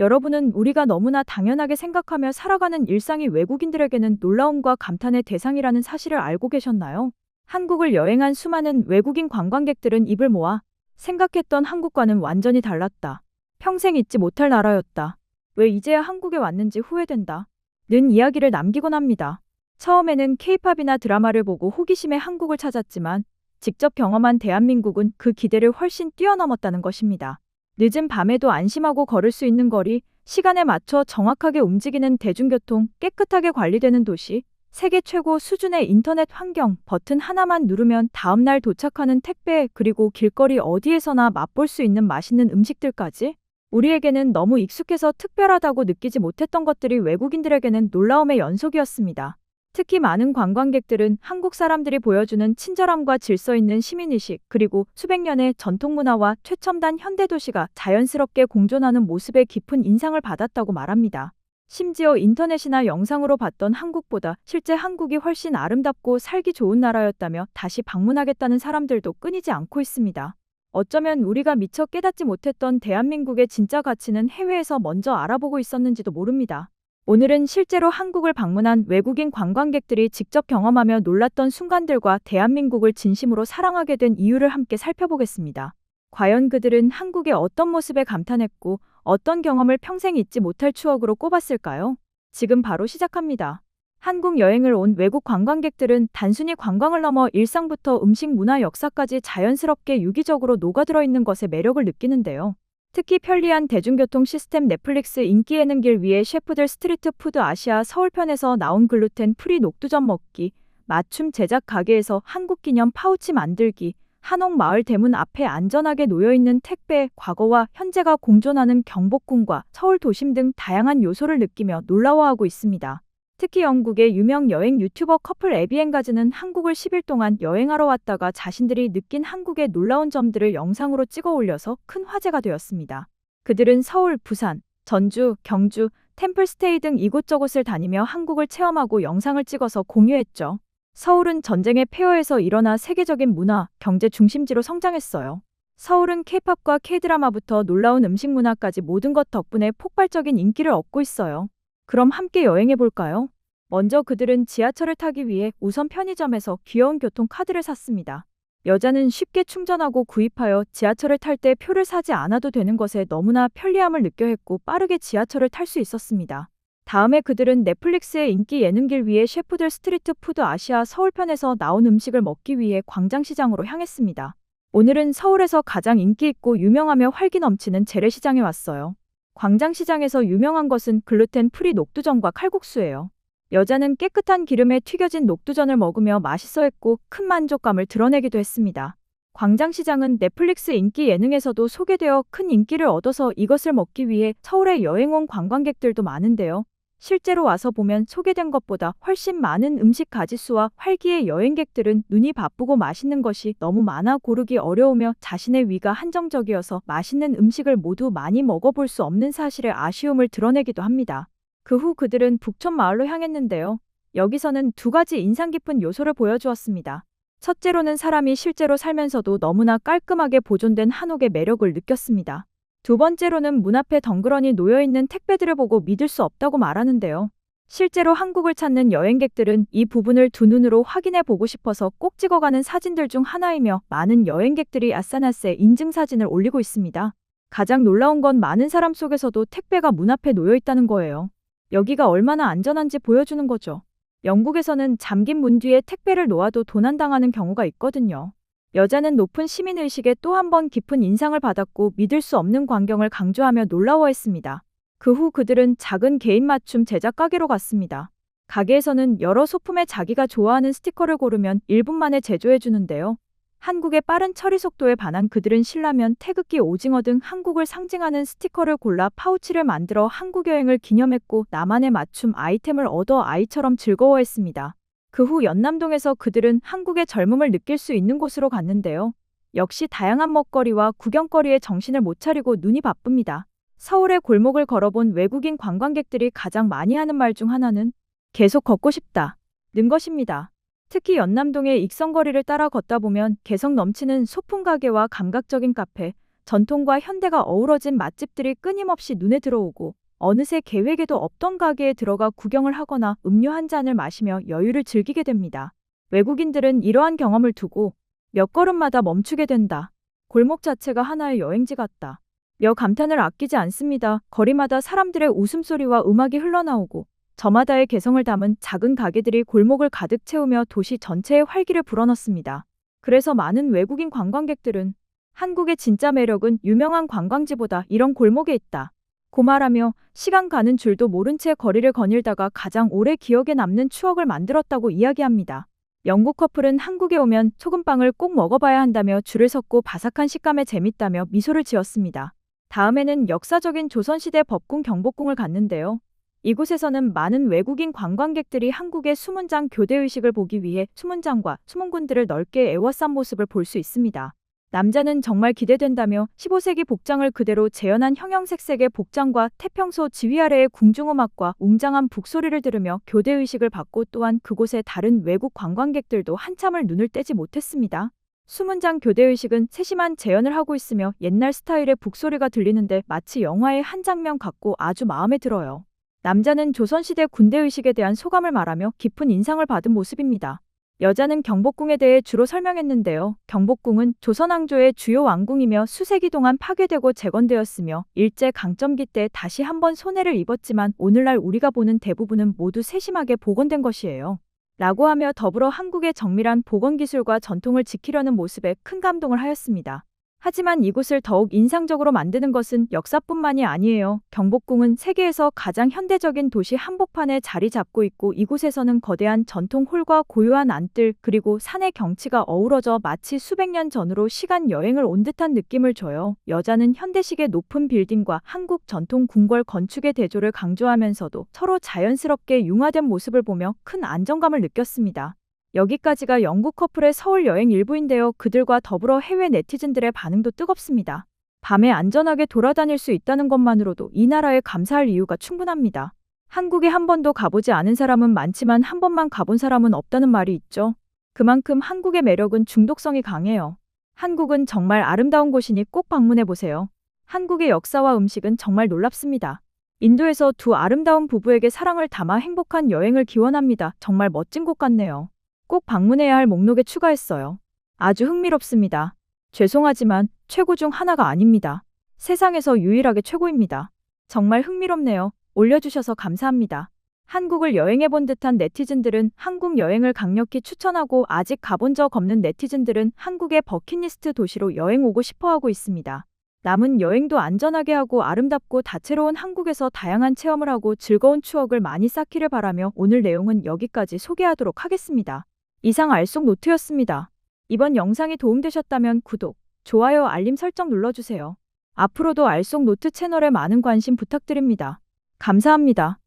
여러분은 우리가 너무나 당연하게 생각하며 살아가는 일상이 외국인들에게는 놀라움과 감탄의 대상이라는 사실을 알고 계셨나요? 한국을 여행한 수많은 외국인 관광객들은 입을 모아 생각했던 한국과는 완전히 달랐다. 평생 잊지 못할 나라였다. 왜 이제야 한국에 왔는지 후회된다. 는 이야기를 남기곤 합니다. 처음에는 케이팝이나 드라마를 보고 호기심에 한국을 찾았지만 직접 경험한 대한민국은 그 기대를 훨씬 뛰어넘었다는 것입니다. 늦은 밤에도 안심하고 걸을 수 있는 거리, 시간에 맞춰 정확하게 움직이는 대중교통, 깨끗하게 관리되는 도시, 세계 최고 수준의 인터넷 환경, 버튼 하나만 누르면 다음날 도착하는 택배, 그리고 길거리 어디에서나 맛볼 수 있는 맛있는 음식들까지 우리에게는 너무 익숙해서 특별하다고 느끼지 못했던 것들이 외국인들에게는 놀라움의 연속이었습니다. 특히 많은 관광객들은 한국 사람들이 보여주는 친절함과 질서 있는 시민의식, 그리고 수백 년의 전통 문화와 최첨단 현대도시가 자연스럽게 공존하는 모습에 깊은 인상을 받았다고 말합니다. 심지어 인터넷이나 영상으로 봤던 한국보다 실제 한국이 훨씬 아름답고 살기 좋은 나라였다며 다시 방문하겠다는 사람들도 끊이지 않고 있습니다. 어쩌면 우리가 미처 깨닫지 못했던 대한민국의 진짜 가치는 해외에서 먼저 알아보고 있었는지도 모릅니다. 오늘은 실제로 한국을 방문한 외국인 관광객들이 직접 경험하며 놀랐던 순간들과 대한민국을 진심으로 사랑하게 된 이유를 함께 살펴보겠습니다. 과연 그들은 한국의 어떤 모습에 감탄했고 어떤 경험을 평생 잊지 못할 추억으로 꼽았을까요? 지금 바로 시작합니다. 한국 여행을 온 외국 관광객들은 단순히 관광을 넘어 일상부터 음식, 문화, 역사까지 자연스럽게 유기적으로 녹아들어 있는 것에 매력을 느끼는데요. 특히 편리한 대중교통 시스템, 넷플릭스, 인기 예능길 위에 셰프들, 스트리트 푸드, 아시아 서울편에서 나온 글루텐 프리 녹두전 먹기, 맞춤 제작 가게에서 한국 기념 파우치 만들기, 한옥마을 대문 앞에 안전하게 놓여있는 택배, 과거와 현재가 공존하는 경복궁과 서울 도심 등 다양한 요소를 느끼며 놀라워하고 있습니다. 특히 영국의 유명 여행 유튜버 커플 에비앤가즈는 한국을 10일 동안 여행하러 왔다가 자신들이 느낀 한국의 놀라운 점들을 영상으로 찍어 올려서 큰 화제가 되었습니다. 그들은 서울, 부산, 전주, 경주, 템플스테이 등 이곳저곳을 다니며 한국을 체험하고 영상을 찍어서 공유했죠. 서울은 전쟁의 폐허에서 일어나 세계적인 문화, 경제 중심지로 성장했어요. 서울은 케이팝과 K드라마부터 놀라운 음식 문화까지 모든 것 덕분에 폭발적인 인기를 얻고 있어요. 그럼 함께 여행해볼까요? 먼저 그들은 지하철을 타기 위해 우선 편의점에서 귀여운 교통카드를 샀습니다. 여자는 쉽게 충전하고 구입하여 지하철을 탈 때 표를 사지 않아도 되는 것에 너무나 편리함을 느껴 했고 빠르게 지하철을 탈 수 있었습니다. 다음에 그들은 넷플릭스의 인기 예능길 위에 셰프들, 스트리트 푸드, 아시아 서울편에서 나온 음식을 먹기 위해 광장시장으로 향했습니다. 오늘은 서울에서 가장 인기 있고 유명하며 활기 넘치는 재래시장에 왔어요. 광장시장에서 유명한 것은 글루텐 프리 녹두전과 칼국수예요. 여자는 깨끗한 기름에 튀겨진 녹두전을 먹으며 맛있어했고 큰 만족감을 드러내기도 했습니다. 광장시장은 넷플릭스 인기 예능에서도 소개되어 큰 인기를 얻어서 이것을 먹기 위해 서울에 여행 온 관광객들도 많은데요. 실제로 와서 보면 소개된 것보다 훨씬 많은 음식 가짓수와 활기의 여행객들은 눈이 바쁘고 맛있는 것이 너무 많아 고르기 어려우며 자신의 위가 한정적이어서 맛있는 음식을 모두 많이 먹어볼 수 없는 사실에 아쉬움을 드러내기도 합니다. 그 후 그들은 북촌 마을로 향했는데요. 여기서는 두 가지 인상 깊은 요소를 보여주었습니다. 첫째로는 사람이 실제로 살면서도 너무나 깔끔하게 보존된 한옥의 매력을 느꼈습니다. 두 번째로는 문 앞에 덩그러니 놓여있는 택배들을 보고 믿을 수 없다고 말하는데요. 실제로 한국을 찾는 여행객들은 이 부분을 두 눈으로 확인해 보고 싶어서 꼭 찍어가는 사진들 중 하나이며 많은 여행객들이 아싸나세 인증사진을 올리고 있습니다. 가장 놀라운 건 많은 사람 속에서도 택배가 문 앞에 놓여있다는 거예요. 여기가 얼마나 안전한지 보여주는 거죠. 영국에서는 잠긴 문 뒤에 택배를 놓아도 도난당하는 경우가 있거든요. 여자는 높은 시민의식에 또 한 번 깊은 인상을 받았고 믿을 수 없는 광경을 강조하며 놀라워했습니다. 그 후 그들은 작은 개인 맞춤 제작 가게로 갔습니다. 가게에서는 여러 소품에 자기가 좋아하는 스티커를 고르면 1분 만에 제조해 주는데요. 한국의 빠른 처리 속도에 반한 그들은 신라면, 태극기, 오징어 등 한국을 상징하는 스티커를 골라 파우치를 만들어 한국 여행을 기념했고 나만의 맞춤 아이템을 얻어 아이처럼 즐거워했습니다. 그 후 연남동에서 그들은 한국의 젊음을 느낄 수 있는 곳으로 갔는데요. 역시 다양한 먹거리와 구경거리에 정신을 못 차리고 눈이 바쁩니다. 서울의 골목을 걸어본 외국인 관광객들이 가장 많이 하는 말 중 하나는 계속 걷고 싶다 는 것입니다. 특히 연남동의 익선거리를 따라 걷다 보면 개성 넘치는 소품 가게와 감각적인 카페, 전통과 현대가 어우러진 맛집들이 끊임없이 눈에 들어오고 어느새 계획에도 없던 가게에 들어가 구경을 하거나 음료 한 잔을 마시며 여유를 즐기게 됩니다. 외국인들은 이러한 경험을 두고 몇 걸음마다 멈추게 된다. 골목 자체가 하나의 여행지 같다. 며 감탄을 아끼지 않습니다. 거리마다 사람들의 웃음소리와 음악이 흘러나오고 저마다의 개성을 담은 작은 가게들이 골목을 가득 채우며 도시 전체에 활기를 불어넣습니다. 그래서 많은 외국인 관광객들은 한국의 진짜 매력은 유명한 관광지보다 이런 골목에 있다 고 말하며 시간 가는 줄도 모른 채 거리를 거닐다가 가장 오래 기억에 남는 추억을 만들었다고 이야기합니다. 영국 커플은 한국에 오면 소금빵을 꼭 먹어봐야 한다며 줄을 섰고 바삭한 식감에 재밌다며 미소를 지었습니다. 다음에는 역사적인 조선시대 법궁 경복궁을 갔는데요. 이곳에서는 많은 외국인 관광객들이 한국의 수문장 교대의식을 보기 위해 수문장과 수문군들을 넓게 에워싼 모습을 볼 수 있습니다. 남자는 정말 기대된다며 15세기 복장을 그대로 재현한 형형색색의 복장과 태평소 지휘 아래의 궁중음악과 웅장한 북소리를 들으며 교대의식을 받고 또한 그곳의 다른 외국 관광객들도 한참을 눈을 떼지 못했습니다. 수문장 교대의식은 세심한 재현을 하고 있으며 옛날 스타일의 북소리가 들리는데 마치 영화의 한 장면 같고 아주 마음에 들어요. 남자는 조선시대 군대의식에 대한 소감을 말하며 깊은 인상을 받은 모습입니다. 여자는 경복궁에 대해 주로 설명했는데요. 경복궁은 조선 왕조의 주요 왕궁이며 수세기 동안 파괴되고 재건되었으며 일제강점기 때 다시 한번 손해를 입었지만 오늘날 우리가 보는 대부분은 모두 세심하게 복원된 것이에요. 라고 하며 더불어 한국의 정밀한 복원기술과 전통을 지키려는 모습에 큰 감동을 하였습니다. 하지만 이곳을 더욱 인상적으로 만드는 것은 역사뿐만이 아니에요. 경복궁은 세계에서 가장 현대적인 도시 한복판에 자리 잡고 있고 이곳에서는 거대한 전통 홀과 고요한 안뜰 그리고 산의 경치가 어우러져 마치 수백 년 전으로 시간 여행을 온 듯한 느낌을 줘요. 여자는 현대식의 높은 빌딩과 한국 전통 궁궐 건축의 대조를 강조하면서도 서로 자연스럽게 융화된 모습을 보며 큰 안정감을 느꼈습니다. 여기까지가 영국 커플의 서울 여행 일부인데요. 그들과 더불어 해외 네티즌들의 반응도 뜨겁습니다. 밤에 안전하게 돌아다닐 수 있다는 것만으로도 이 나라에 감사할 이유가 충분합니다. 한국에 한 번도 가보지 않은 사람은 많지만 한 번만 가본 사람은 없다는 말이 있죠. 그만큼 한국의 매력은 중독성이 강해요. 한국은 정말 아름다운 곳이니 꼭 방문해보세요. 한국의 역사와 음식은 정말 놀랍습니다. 인도에서 두 아름다운 부부에게 사랑을 담아 행복한 여행을 기원합니다. 정말 멋진 곳 같네요. 꼭 방문해야 할 목록에 추가했어요. 아주 흥미롭습니다. 죄송하지만 최고 중 하나가 아닙니다. 세상에서 유일하게 최고입니다. 정말 흥미롭네요. 올려주셔서 감사합니다. 한국을 여행해본 듯한 네티즌들은 한국 여행을 강력히 추천하고 아직 가본 적 없는 네티즌들은 한국의 버킷리스트 도시로 여행 오고 싶어하고 있습니다. 남은 여행도 안전하게 하고 아름답고 다채로운 한국에서 다양한 체험을 하고 즐거운 추억을 많이 쌓기를 바라며 오늘 내용은 여기까지 소개하도록 하겠습니다. 이상 알쏭노트였습니다. 이번 영상이 도움되셨다면 구독, 좋아요, 알림 설정 눌러주세요. 앞으로도 알쏭노트 채널에 많은 관심 부탁드립니다. 감사합니다.